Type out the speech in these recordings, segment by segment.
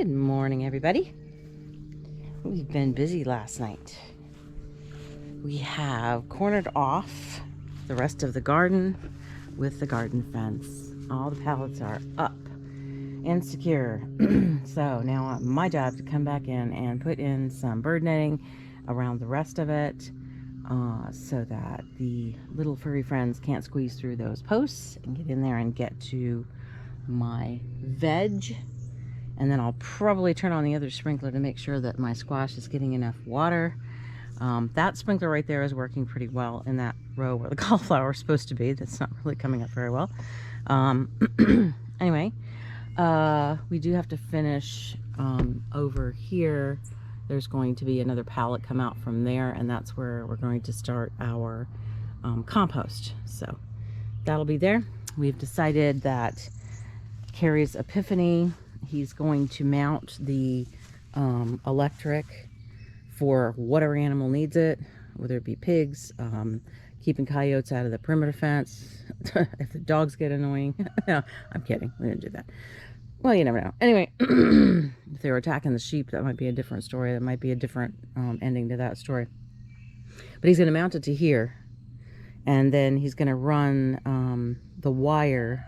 Good morning, everybody. We've been busy last night. We have cornered off the rest of the garden with the garden fence. All the pallets are up and secure. So now my job to come back in and put in some bird netting around the rest of it, so that the little furry friends can't squeeze through those posts and get in there and get to my veg. And then I'll probably turn on the other sprinkler to make sure that my squash is getting enough water. That sprinkler right there is working pretty well in that row where the cauliflower is supposed to be. That's not really coming up very well. Anyway, we do have to finish over here. There's going to be another pallet come out from there, and that's where we're going to start our compost. So that'll be there. We've decided that Carrie's Epiphany, he's going to mount the electric for whatever animal needs it, whether it be pigs, keeping coyotes out of the perimeter fence, if the dogs get annoying. No, I'm kidding. We didn't do that. Well, you never know. Anyway, if they were attacking the sheep, that might be a different story. That might be a different ending to that story. But he's going to mount it to here, and then he's going to run the wire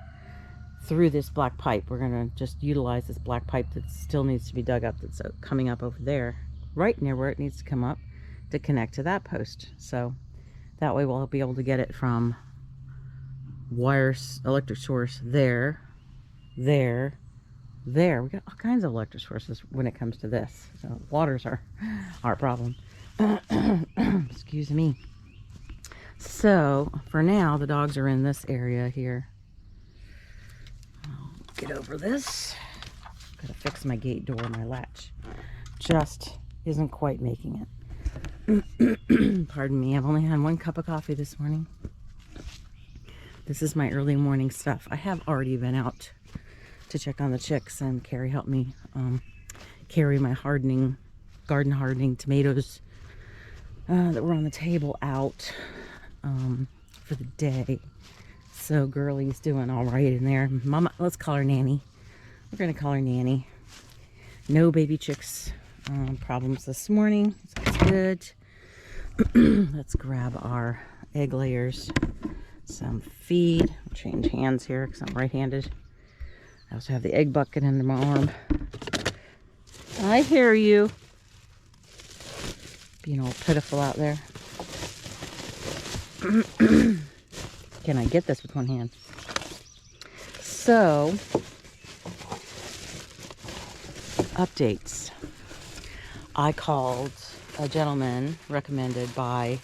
through this black pipe. We're going to just utilize this black pipe that still needs to be dug up, that's coming up over there, right near where it needs to come up to connect to that post. So that way we'll be able to get it from wires, electric source there. We got all kinds of electric sources when it comes to this. So water's our problem. Excuse me. So for now, the dogs are in this area here. Get over this. Gotta fix my gate door. My latch just isn't quite making it. Pardon me, I've only had one cup of coffee this morning. This is my early morning stuff. I have already been out to check on the chicks, and Carrie helped me carry my garden hardening tomatoes that were on the table out for the day. So Girlie's doing all right in there. Mama, let's call her Nanny. We're gonna call her Nanny. No baby chicks problems this morning. So that's good. Let's grab our egg layers, some feed. I'll change hands here because I'm right-handed. I also have the egg bucket under my arm. I hear you. Being all pitiful out there. Can I get this with one hand? So, updates. I called a gentleman recommended by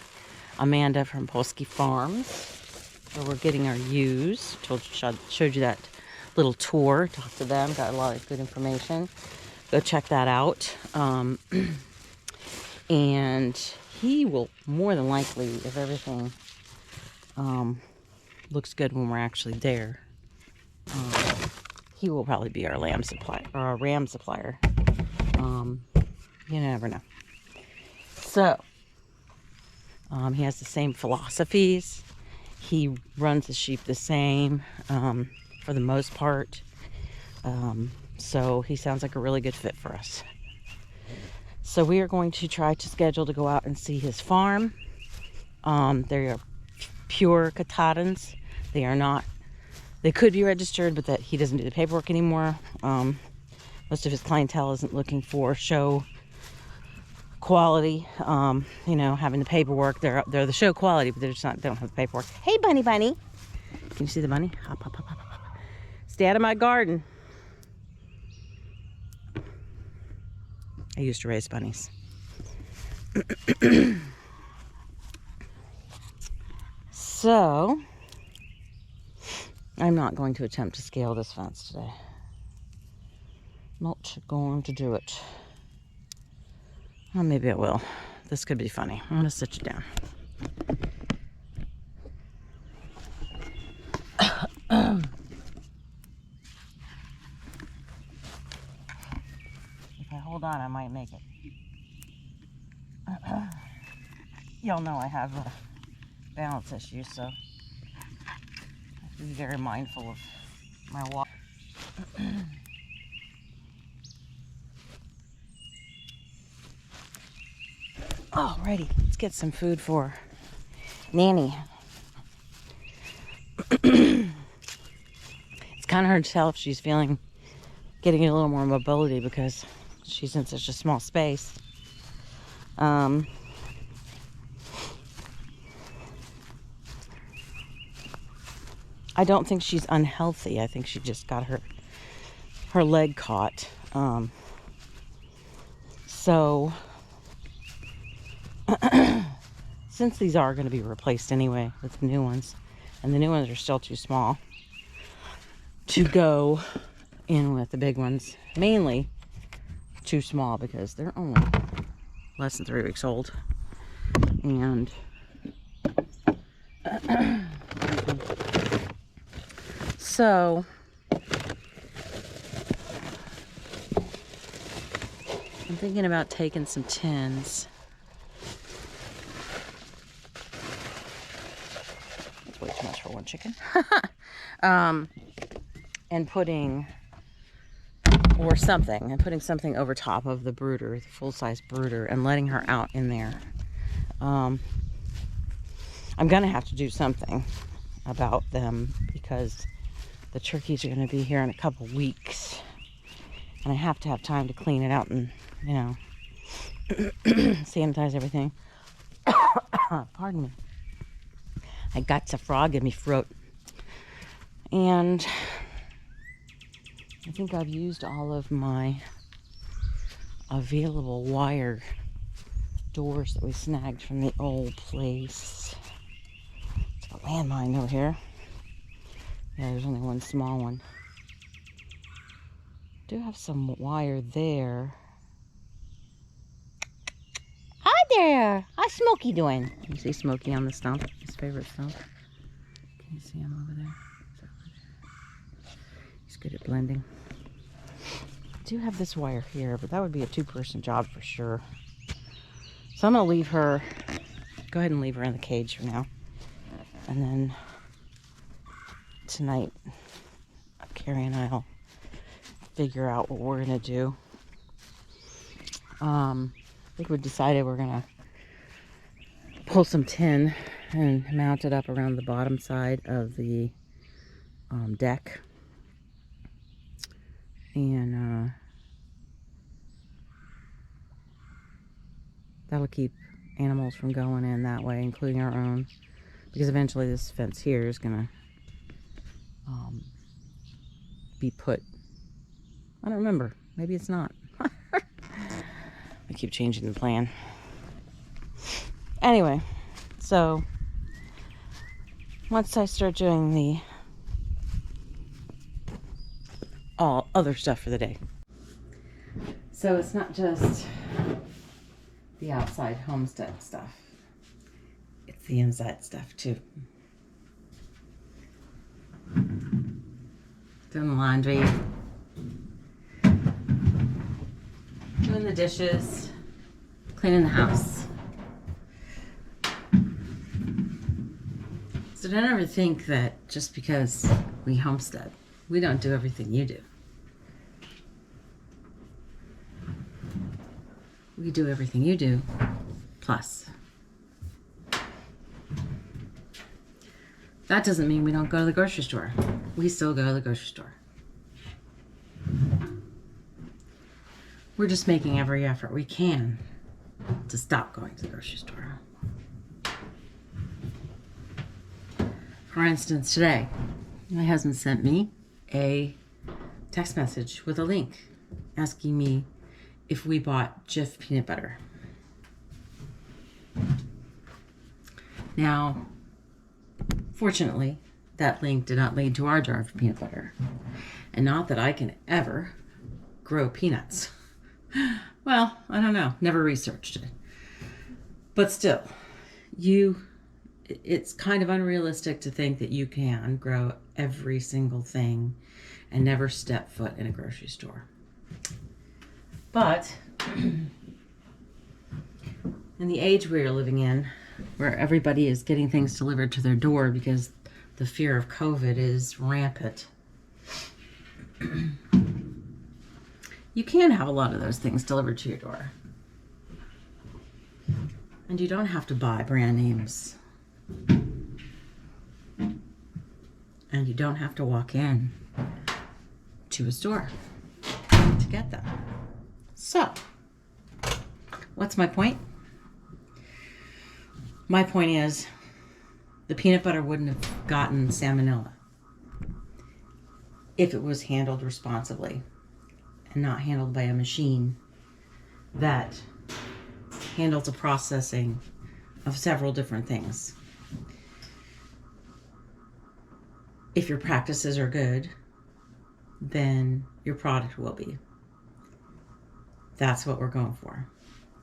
Amanda from Polsky Farms, where we're getting our ewes. Showed you that little tour. Talked to them. Got a lot of good information. Go check that out. And he will more than likely, if everything looks good when we're actually there, he will probably be our lamb supply or our ram supplier. You never know. So he has the same philosophies. He runs the sheep the same for the most part. So he sounds like a really good fit for us. So we are going to try to schedule to go out and see his farm. They are pure Katahdins. They are not, they could be registered, but that he doesn't do the paperwork anymore. Most of his clientele isn't looking for show quality, you know, having the paperwork. They're the show quality, but they're just not, they don't have the paperwork. Hey, bunny. Can you see the bunny? Hop, hop, hop, hop, hop. Stay out of my garden. I used to raise bunnies. So, I'm not going to attempt to scale this fence today. Not going to do it. Well, maybe I will. This could be funny. I'm going to sit you down. If I hold on, I might make it. Y'all know I have a balance issue, so I have to be very mindful of my walk. Alrighty, let's get some food for Nanny. It's kind of hard to tell if she's getting a little more mobility because she's in such a small space. I don't think she's unhealthy. I think she just got her leg caught. So since these are going to be replaced anyway with new ones, and the new ones are still too small to go in with the big ones, mainly too small because they're only less than 3 weeks old. And so I'm thinking about taking some tins. That's way too much for one chicken. And putting something over top of the brooder, the full-size brooder, and letting her out in there. I'm gonna have to do something about them because the turkeys are gonna be here in a couple weeks, and I have to have time to clean it out and, you know, sanitize everything. Pardon me. I got a frog in me throat. And I think I've used all of my available wire doors that we snagged from the old place. It's a landmine over here. Yeah, there's only one small one. Do have some wire there. Hi there! How's Smokey doing? You see Smokey on the stump? His favorite stump. Can you see him over there? He's good at blending. I do have this wire here, but that would be a 2-person job for sure. So I'm gonna leave her, go ahead and leave her in the cage for now. And then tonight, Carrie and I'll figure out what we're gonna do. I think we decided we're gonna pull some tin and mount it up around the bottom side of the deck. And that'll keep animals from going in that way, including our own, because eventually this fence here is gonna be put, I don't remember, maybe it's not. I keep changing the plan. Anyway, so once I start doing the all other stuff for the day. So it's not just the outside homestead stuff. It's the inside stuff too. Doing the laundry. Doing the dishes. Cleaning the house. So don't ever think that just because we homestead, we don't do everything you do. We do everything you do, plus. That doesn't mean we don't go to the grocery store. We still go to the grocery store. We're just making every effort we can to stop going to the grocery store. For instance, today, my husband sent me a text message with a link asking me if we bought Jif peanut butter. Now, fortunately, that link did not lead to our jar of peanut butter. And not that I can ever grow peanuts. Well, I don't know. Never researched it. But still, it's kind of unrealistic to think that you can grow every single thing and never step foot in a grocery store. But in the age we are living in, where everybody is getting things delivered to their door because the fear of COVID is rampant, you can have a lot of those things delivered to your door. And you don't have to buy brand names. And you don't have to walk in to a store to get them. So, what's my point? My point is the peanut butter wouldn't have gotten salmonella if it was handled responsibly and not handled by a machine that handles the processing of several different things. If your practices are good, then your product will be. That's what we're going for.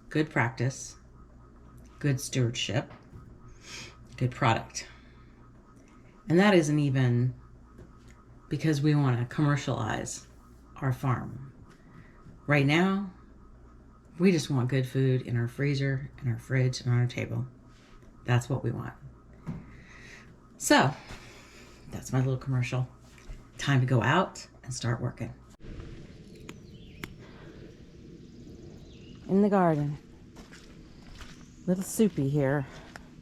Good practice, good stewardship, good product. And that isn't even because we want to commercialize our farm. Right now, we just want good food in our freezer, in our fridge, and on our table. That's what we want. So, that's my little commercial. Time to go out and start working. In the garden. Little Soupy here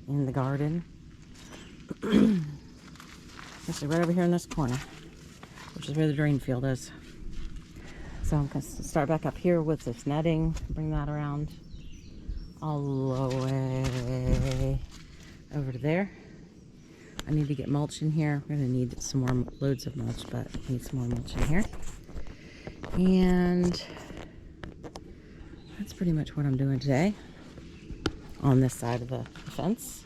in the garden. Actually, right over here in this corner, which is where the drain field is. So I'm going to start back up here with this netting, bring that around all the way over to there. I need to get mulch in here. We're going to need some more loads of mulch, but I need some more mulch in here. And that's pretty much what I'm doing today on this side of the fence.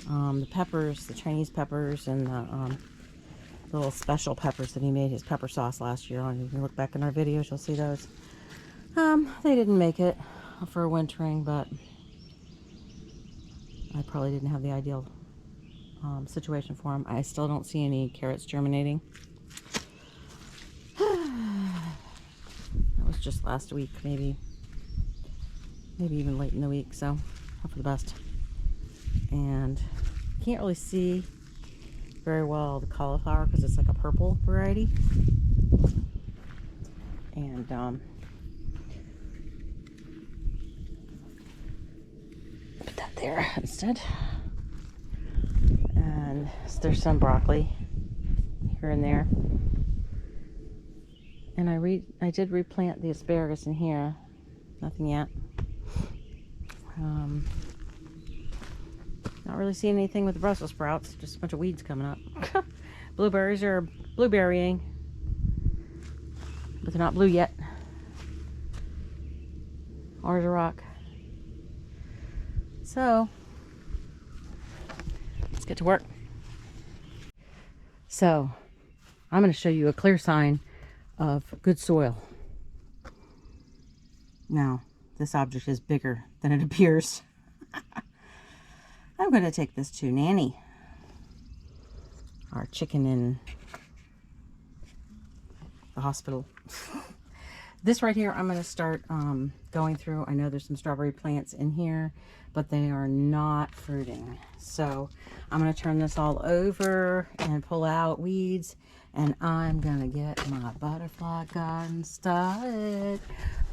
The peppers, the Chinese peppers, and the little special peppers that he made his pepper sauce last year on. You can look back in our videos, you'll see those. They didn't make it for wintering, but I probably didn't have the ideal situation for them. I still don't see any carrots germinating. That was just last week, maybe even late in the week, so hope for the best. And can't really see very well the cauliflower because it's like a purple variety. And put that there instead. And there's some broccoli here and there. And I did replant the asparagus in here. Nothing yet. Not really seeing anything with the Brussels sprouts, just a bunch of weeds coming up. Blueberries are blueberrying, but they're not blue yet. Hard as a rock. So, let's get to work. So, I'm going to show you a clear sign of good soil. Now, this object is bigger than it appears. I'm going to take this to Nanny, our chicken in the hospital. This right here, I'm going to start going through. I know there's some strawberry plants in here, but they are not fruiting. So I'm going to turn this all over and pull out weeds, and I'm going to get my butterfly garden started.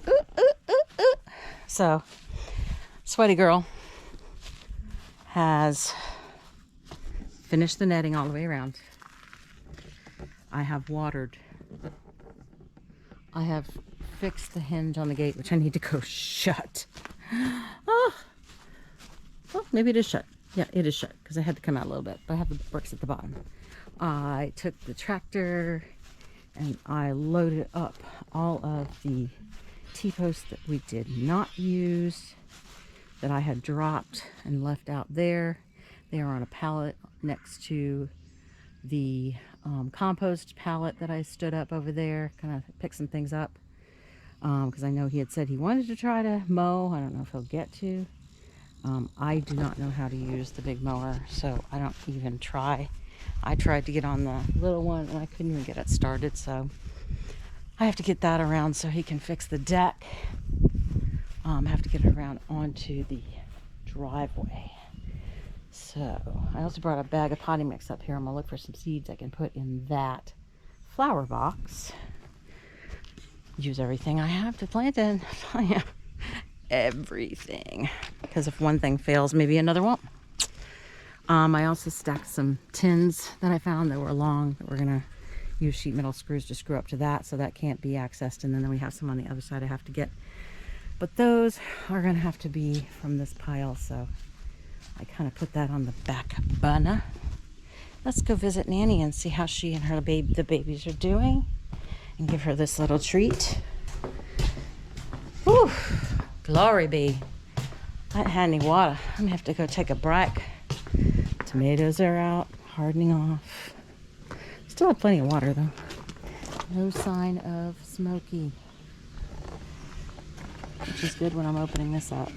Ooh, ooh, ooh, ooh. So, Sweaty Girl has finished the netting all the way around. I have watered. I have fixed the hinge on the gate, which I need to go shut. Oh, well, maybe it is shut. Yeah, it is shut because I had to come out a little bit, but I have the bricks at the bottom. I took the tractor and I loaded up all of the T-posts that we did not use, that I had dropped and left out there. They are on a pallet next to the compost pallet that I stood up over there. Kind of picked some things up because I know he had said he wanted to try to mow. I don't know if he'll get to. I do not know how to use the big mower, so I don't even try. I tried to get on the little one and I couldn't even get it started, so I have to get that around so he can fix the deck. I have to get it around onto the driveway. So I also brought a bag of potting mix up here. I'm gonna look for some seeds I can put in that flower box. Use everything I have to plant in. everything. Because if one thing fails, maybe another won't. I also stacked some tins that I found that were long that we're gonna use sheet metal screws to screw up to that, so that can't be accessed. And then we have some on the other side I have to get. But those are gonna have to be from this pile, so I kind of put that on the back burner. Let's go visit Nanny and see how she and the babies are doing, and give her this little treat. Whew, glory be. I hadn't had any water. I'm gonna have to go take a break. Tomatoes are out, hardening off. Still have plenty of water though. No sign of smoky, which is good when I'm opening this up.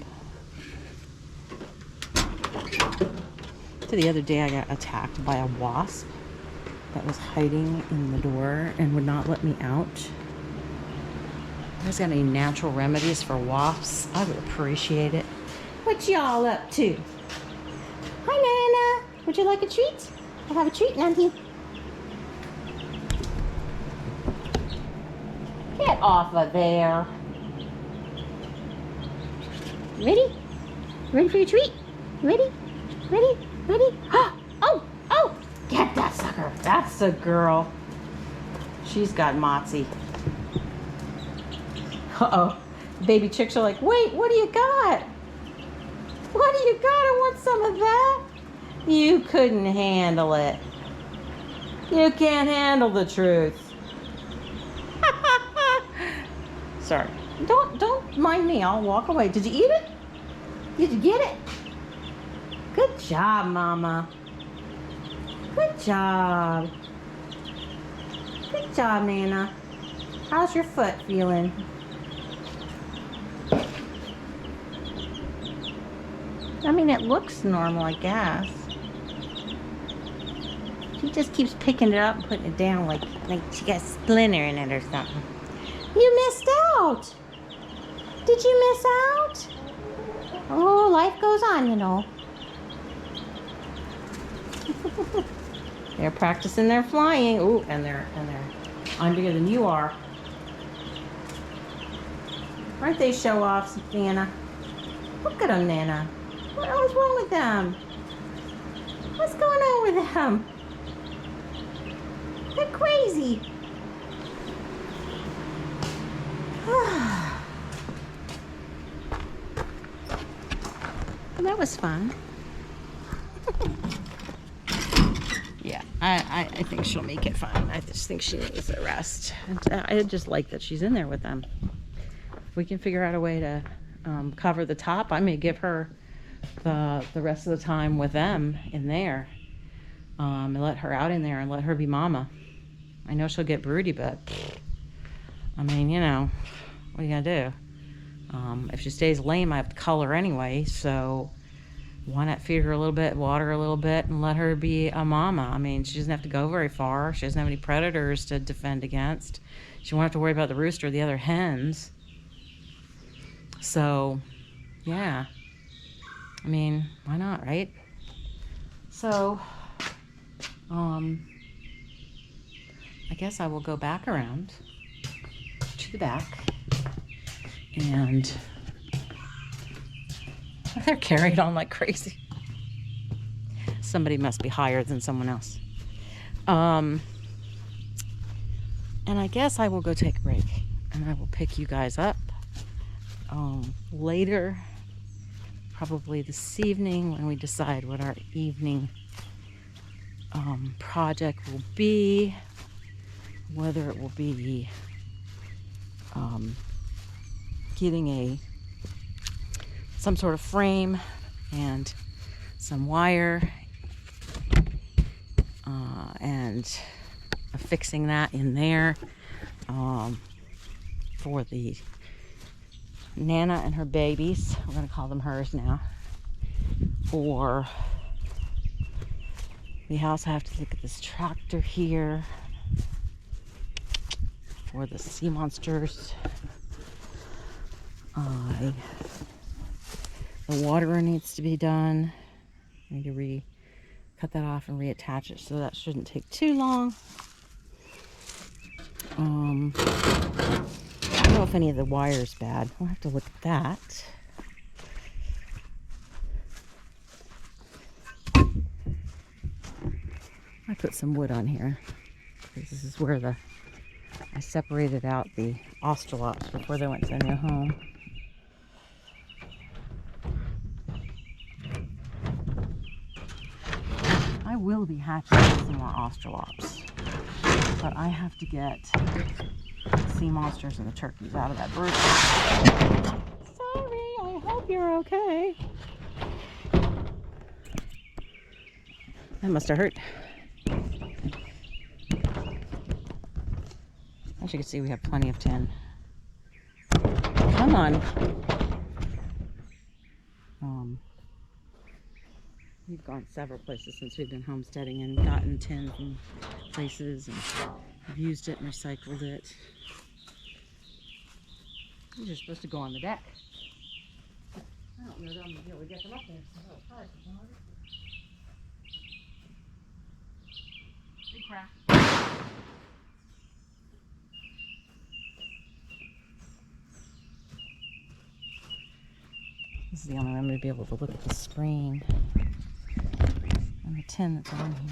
So the other day I got attacked by a wasp that was hiding in the door and would not let me out. You guys got any natural remedies for wasps? I would appreciate it. What y'all up to? Hi, Nana. Would you like a treat? I'll have a treat, Nanny. Get off of there. Ready? Ready for your treat? Ready? Ready? Ready? Oh! Oh! Get that sucker. That's a girl. She's got Motsy. Uh-oh. Baby chicks are like, wait, what do you got? What do you got? I want some of that. You couldn't handle it. You can't handle the truth. Sorry. Don't mind me. I'll walk away. Did you eat it? Did you get it? Good job, Mama. Good job. Good job, Nana. How's your foot feeling? I mean, it looks normal, I guess. She just keeps picking it up and putting it down like she got a splinter in it or something. You missed out. Did you miss out? Oh, life goes on, you know. They're practicing their flying. Ooh, and they're I'm bigger than you are. Aren't they show-offs, Nana? Look at them, Nana. What's wrong with them? What's going on with them? They're crazy. That was fun. Yeah, I think she'll make it fun. I just think she needs a rest. And I just like that she's in there with them. If we can figure out a way to cover the top, I may give her the rest of the time with them in there, and let her out in there and let her be Mama. I know she'll get broody, but I mean, you know, what are you gonna do? If she stays lame, I have to cull her anyway, so why not feed her a little bit, water her a little bit, and let her be a Mama? I mean, she doesn't have to go very far. She doesn't have any predators to defend against. She won't have to worry about the rooster or the other hens. So, yeah. I mean, why not, right? So, I guess I will go back around to the back, and they're carried on like crazy. Somebody must be higher than someone else. And I guess I will go take a break, and I will pick you guys up later, probably this evening, when we decide what our evening project will be, whether it will be getting some sort of frame and some wire, and affixing that in there for the Nana and her babies. We're going to call them hers now. Or we also have to look at this tractor here for the sea monsters. The waterer needs to be done. I need to cut that off and reattach it, so that shouldn't take too long. I don't know if any of the wire's bad. We'll have to look at that. I put some wood on here because this is where I separated out the ostralops before they went to their new home. I will be hatching some more ostralops, but I have to get sea monsters and the turkeys out of that bird. Sorry, I hope you're okay. That must have hurt. As you can see, we have plenty of tin. Come on. We've gone several places since we've been homesteading and gotten tin from places, and we've used it and recycled it. These are supposed to go on the deck. I don't know that I'm going to be able to get them up there. Big crack. This is the only way I'm going to be able to look at the screen and the tin that's on here.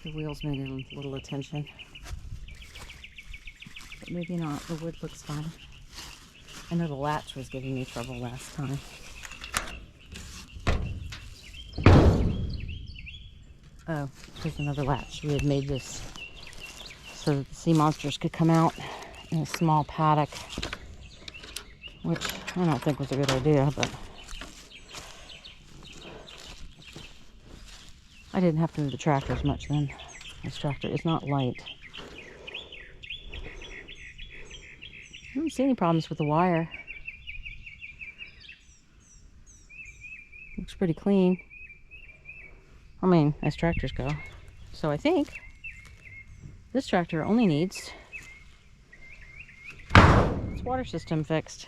The wheels needed a little attention, but maybe not. The wood looks fine. I know the latch was giving me trouble last time. Oh, there's another latch. We had made this so that the sea monsters could come out in a small paddock, which I don't think was a good idea, but I didn't have to move the tractor as much then. This tractor is not light. I don't see any problems with the wire. Looks pretty clean. I mean, as tractors go. So I think this tractor only needs its water system fixed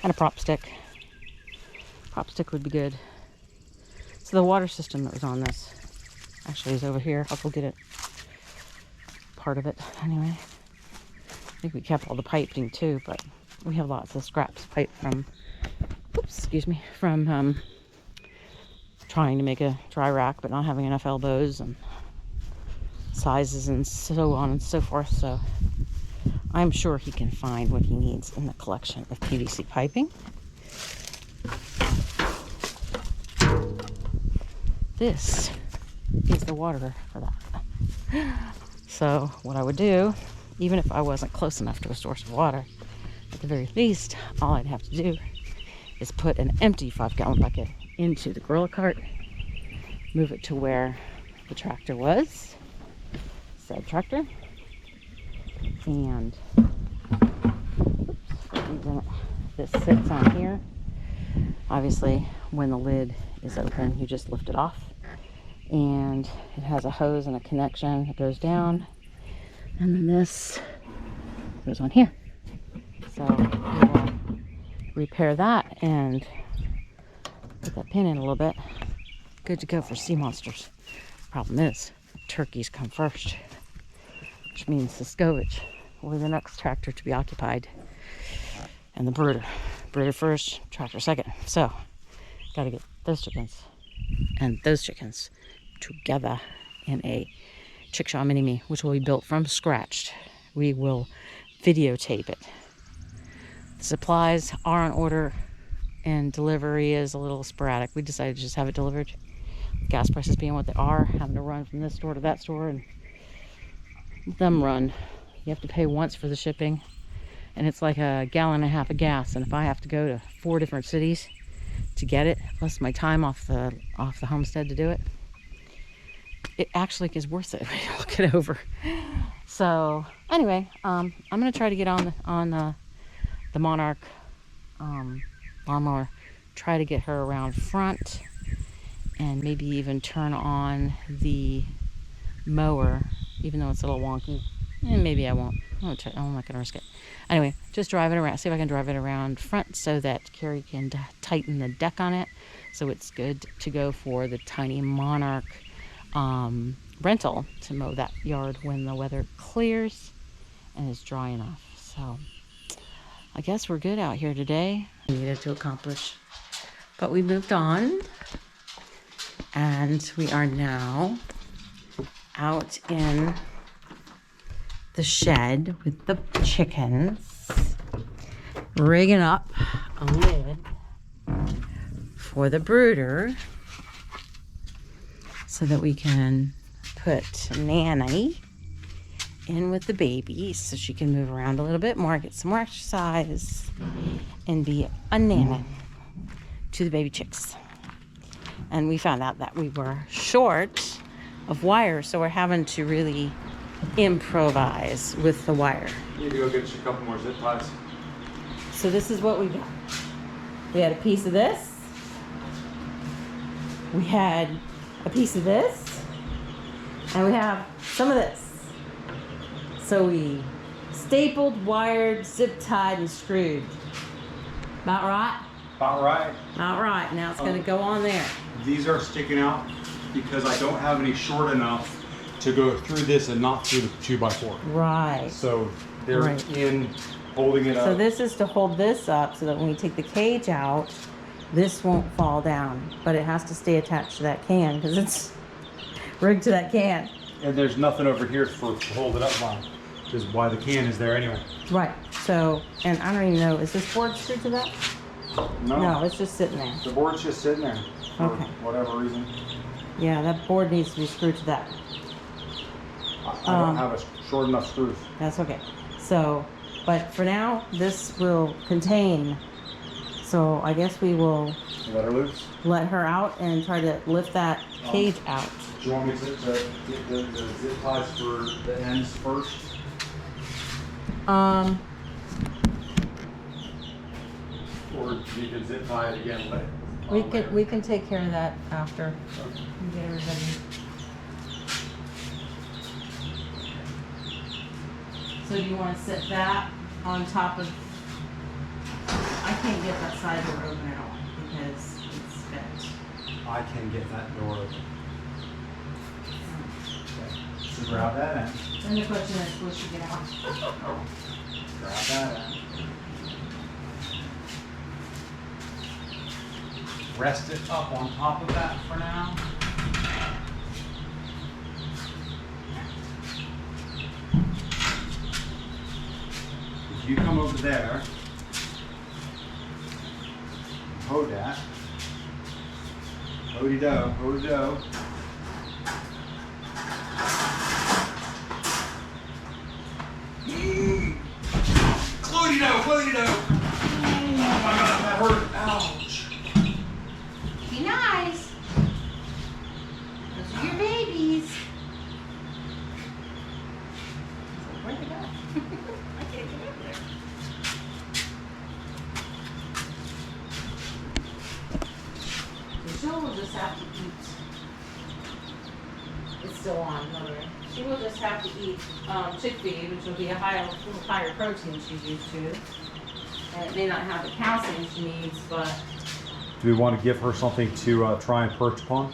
and a prop stick. Prop stick would be good. So the water system that was on this actually is over here. I'll go get it. Part of it, anyway. I think we kept all the piping too, but we have lots of scraps of pipe from, oops, excuse me, from trying to make a dry rack, but not having enough elbows and sizes and so on and so forth. So I'm sure he can find what he needs in the collection of PVC piping. This is the water for that. So what I would do, even if I wasn't close enough to a source of water, at the very least, all I'd have to do is put an empty 5-gallon bucket into the gorilla cart, move it to where the tractor was, said tractor, and oops, this sits on here. Obviously, when the lid is open, you just lift it off, and it has a hose and a connection that goes down, and then this goes on here. So we will repair that and put that pin in a little bit. Good to go for sea monsters. Problem is, turkeys come first, which means the scovage will be the next tractor to be occupied, and the brooder. Brooder first, tractor second. So, got to get those chickens and those chickens together in a chickshaw mini-me, which will be built from scratch. We will videotape it. The supplies are on order, and delivery is a little sporadic. We decided to just have it delivered. Gas prices being what they are, having to run from this store to that store and them run. You have to pay once for the shipping, and it's like a gallon and a half of gas. And if I have to go to 4 different cities to get it, plus my time off the homestead to do it, it actually is worth it. Look it over. So anyway, I'm gonna try to get on the Monarch lawnmower, try to get her around front, and maybe even turn on the mower, even though it's a little wonky. And maybe I won't. I'm not going to risk it. Anyway, just drive it around. See if I can drive it around front so that Carrie can tighten the deck on it. So it's good to go for the Tiny Monarch rental to mow that yard when the weather clears and is dry enough. So I guess we're good out here today. We needed to accomplish, but we moved on, and we are now out in the shed with the chickens, rigging up a lid for the brooder so that we can put Nanny in with the baby so she can move around a little bit more, get some more exercise, and be a nana to the baby chicks. And we found out that we were short of wire, so we're having to really improvise with the wire. You need to go get you a couple more zip ties. So this is what we got. We had a piece of this. We had a piece of this. And we have some of this. So we stapled, wired, zip tied, and screwed. About right? About right. About right. Now it's going to go on there. These are sticking out because I don't have any short enough to go through this and not through the 2x4. Right. So they're Right. in holding it up. So this is to hold this up so that when we take the cage out, this won't fall down. But it has to stay attached to that can because it's rigged to that can. And there's nothing over here for to hold it up on, which is why the can is there anyway. Right. So, and I don't even know, is this board screwed to that? No, it's just sitting there. The board's just sitting there for Okay. whatever reason. Yeah, that board needs to be screwed to that. I don't have a short enough screws. That's okay. So, but for now, this will contain. So I guess we will Let her loose. let her out and try to lift that cage out. Do you want me to get the zip ties for the ends first? Or you can zip tie it again later? We can take care of that after. Okay. We get everybody. So do you want to sit that on top of? I can't get that side door open at all because it's bent. I can get that door open. Okay. So grab that end. Then the question is, will she get out? Grab that end. Rest it up on top of that for now. If you come over there, hold that. Ho-de-do, ho-de-do. Clody-do, clody-do. Oh my God, that hurt. Ouch. Be nice. Those are your babies. Where'd they go? I can't get over there. So she will just have to eat. It's still on, by the way. She will just have to eat chick feed, which will be a little higher protein she's used to. And it may not have the calcium she needs, but Do we want to give her something to try and perch upon?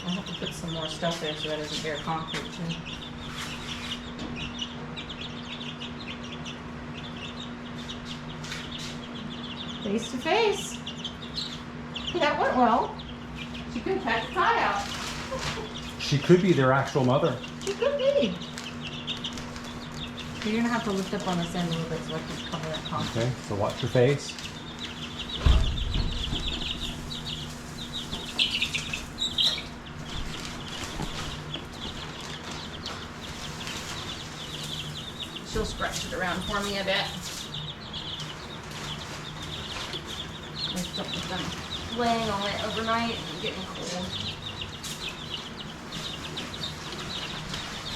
I'll have to put some more stuff there so that doesn't bear concrete too. Face to face. That went well. She couldn't catch the tie out. She could be their actual mother. She could be. So you're gonna have to lift up on this end a little bit so I can cover that concrete. Okay, so watch your face. She'll stretch it around for me, I bet. I don't want them laying on it overnight and getting cold.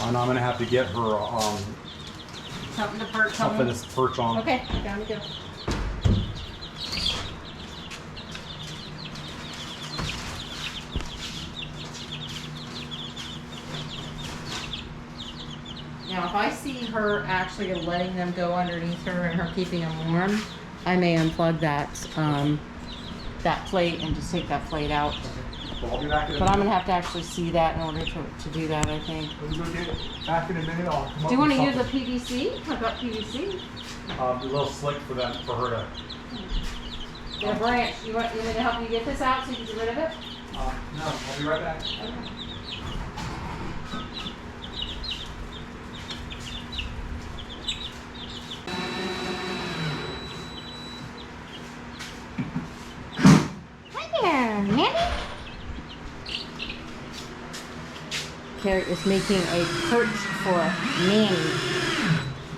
And I'm gonna have to get her Something to perch something on. to perch on. Okay, down we go. if I see her actually letting them go underneath her and her keeping them warm, I may unplug that plate and just take that plate out. Well, I'll be back in a But I'm minute. gonna have to actually see that in order to do that, I think. We'll go get back in a minute. I'll come up Do you want to with use a something. PVC? I've got PVC. A little slick for them, for her to. Get a branch. You want me to help you get this out so you can get rid of it? No, I'll be right back. Hi there, Nanny. Carrie is making a perch for Nanny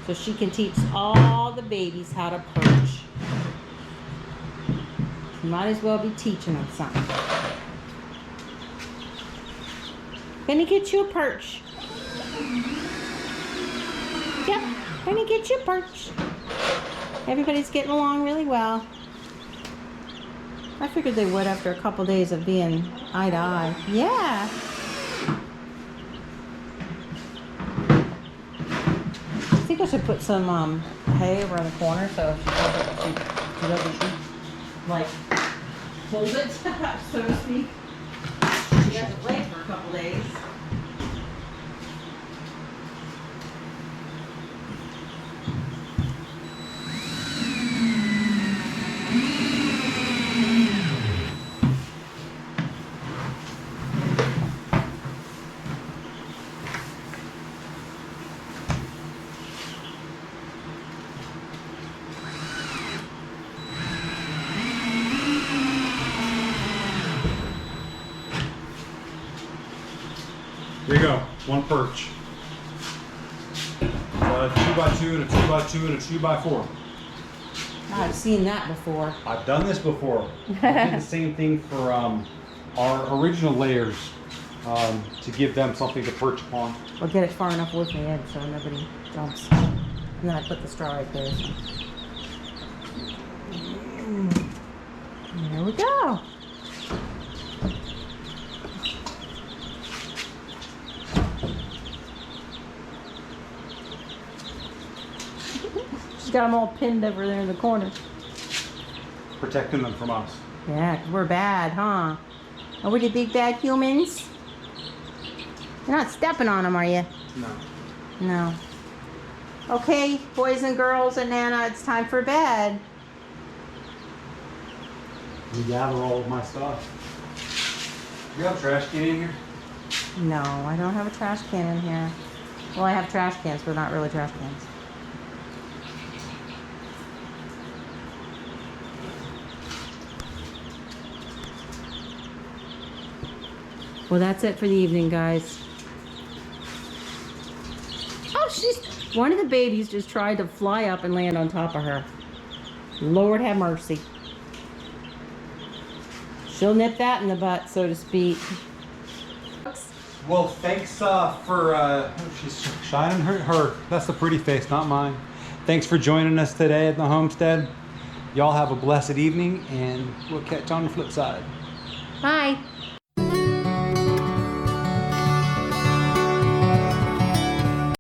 so she can teach all the babies how to perch. You might as well be teaching them something. Gonna get you a perch. Yep, gonna get you a perch. Everybody's getting along really well. I figured they would after a couple days of being eye to eye. Yeah. I think I should put some hay over in the corner so she doesn't like hold it, so to speak. She hasn't played for a couple days. Here you go. One perch. 2x2 and a 2x2 and a 2x4. I've seen that before. I've done this before. I did the same thing for our original layers to give them something to perch upon. I'll get it far enough with me in so nobody jumps. And then I put the straw right there. There we go. She's got them all pinned over there in the corner. Protecting them from us. Yeah, 'cause we're bad, huh? Are we the big bad humans? You're not stepping on them, are you? No. No. Okay, boys and girls and Nana, it's time for bed. You gather all of my stuff. You have a trash can in here? No, I don't have a trash can in here. Well, I have trash cans, but not really trash cans. Well, that's it for the evening, guys. Oh, one of the babies just tried to fly up and land on top of her. Lord have mercy. She'll nip that in the butt, so to speak. Well, thanks for, she's shining her, that's the pretty face, not mine. Thanks for joining us today at the homestead. Y'all have a blessed evening, and we'll catch you on the flip side. Bye.